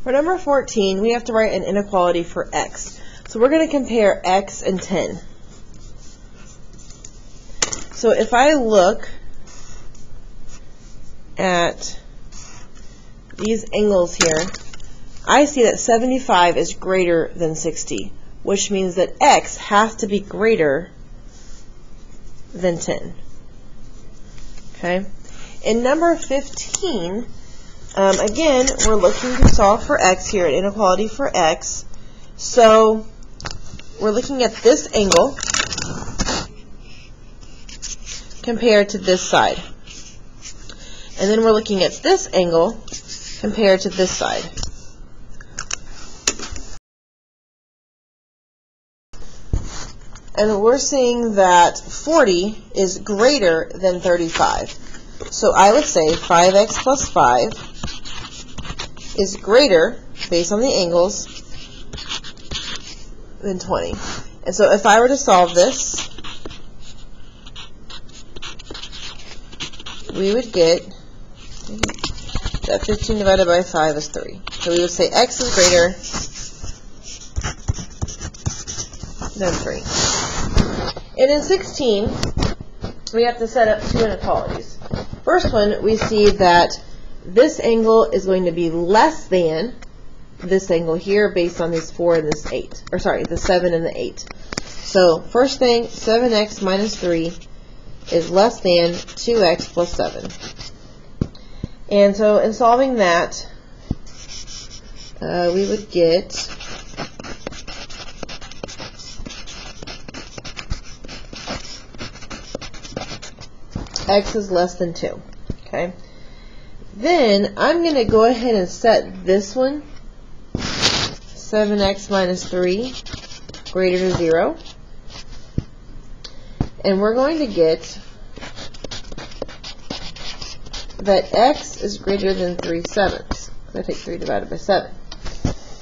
For number 14, we have to write an inequality for x. So we're going to compare x and 10. So if I look at these angles here, I see that 75 is greater than 60, which means that x has to be greater than 10. Okay? In number 15, again, we're looking to solve for x here, an inequality for x. So we're looking at this angle compared to this side. And then we're looking at this angle compared to this side. And we're seeing that 40 is greater than 35. So I would say 5x plus 5 is greater, based on the angles, than 20. And so if I were to solve this, we would get that 15 divided by 5 is 3. So we would say x is greater than 3. And in 16, we have to set up two inequalities. First one, we see that this angle is going to be less than this angle here based on this 4 and this 8. Or sorry, the 7 and the 8. So first thing, 7x minus 3 is less than 2x plus 7. And so in solving that, we would get x is less than 2. Okay. Then I'm going to go ahead and set this one, 7x minus 3 greater to 0. And we're going to get that x is greater than 3/7. I take 3 divided by 7.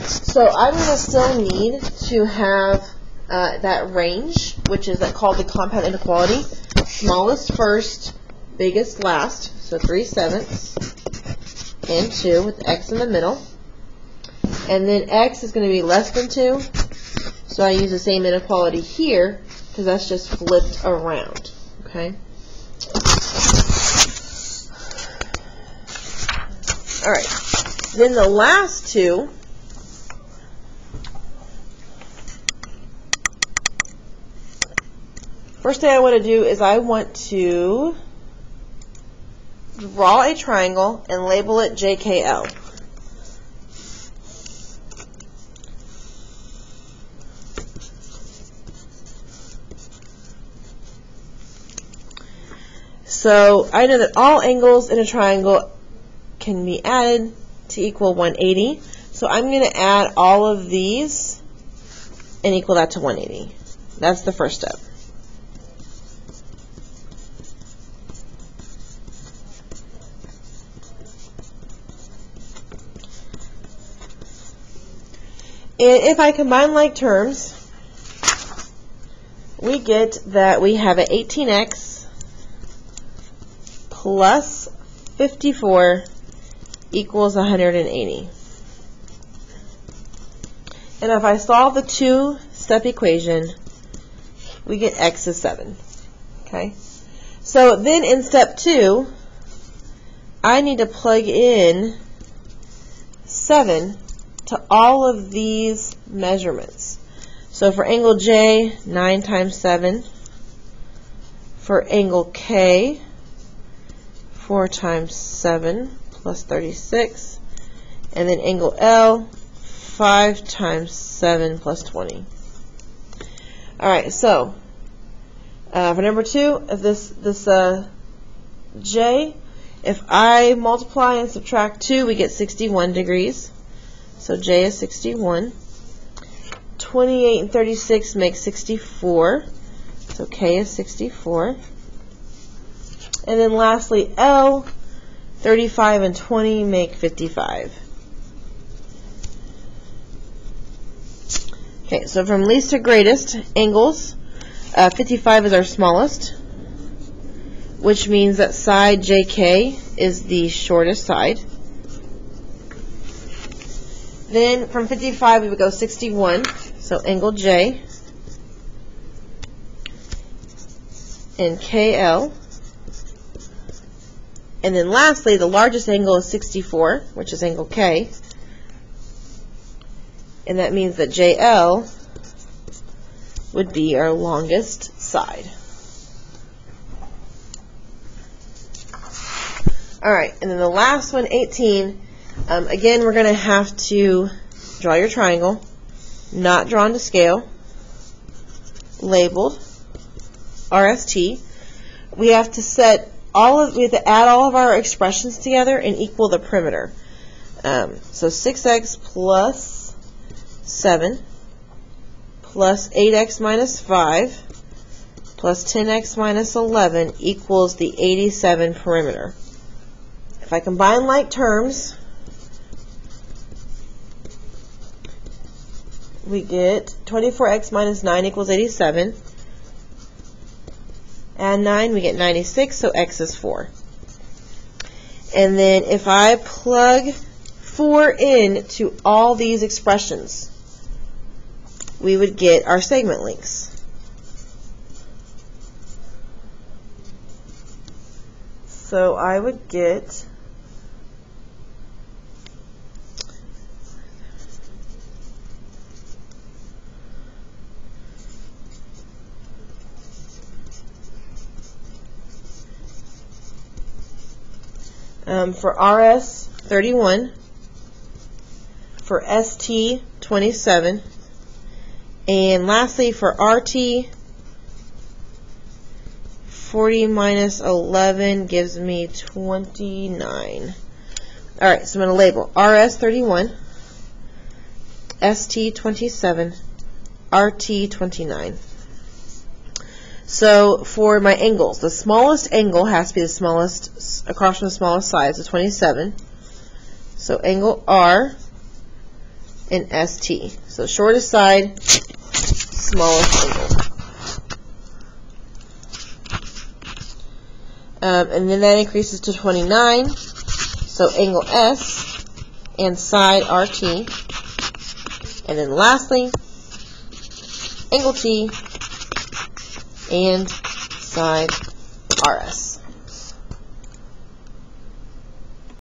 So I'm going to still need to have that range, which is called the compound inequality. Smallest first, biggest last. So 3/7 and 2 with x in the middle. And then x is going to be less than 2. So I use the same inequality here because that's just flipped around. Okay. Alright, then the last two, first thing I want to do is I want to draw a triangle and label it JKL. So I know that all angles in a triangle can be added to equal 180. So I'm going to add all of these and equal that to 180. That's the first step. And if I combine like terms, we get that we have an 18x plus 54 equals 180. And if I solve the two-step equation, we get x is 7. Okay? So then in step 2, I need to plug in 7 to all of these measurements. So for angle J, 9 times 7. For angle K, 4 times 7 plus 36. And then angle L, 5 times 7 plus 20. Alright, so for number 2, if this J, if I multiply and subtract 2, we get 61 degrees. So J is 61. 28 and 36 make 64. So K is 64. And then lastly, L, 35 and 20 make 55. Okay, so from least to greatest angles, 55 is our smallest, which means that side JK is the shortest side. Then from 55 we would go 61, so angle J and KL. And then lastly, the largest angle is 64, which is angle K. And that means that JL would be our longest side. Alright, and then the last one, 18, again, we're going to have to draw your triangle, not drawn to scale, labeled, RST. We have to add all of our expressions together and equal the perimeter. So 6x plus 7 plus 8x minus 5 plus 10x minus 11 equals the 87 perimeter. If I combine like terms, we get 24x minus 9 equals 87. Add 9, we get 96, so x is 4. And then if I plug 4 into all these expressions, we would get our segment lengths. So I would get for RS 31, for ST 27, and lastly for RT 40 minus 11 gives me 29. Alright, so I'm going to label RS 31, ST 27, RT 29. So for my angles, the smallest angle has to be the smallest, across from the smallest side, so 27. So angle R and ST. So shortest side, smallest angle. And then that increases to 29. So angle S and side RT. And then lastly, angle T and side RS.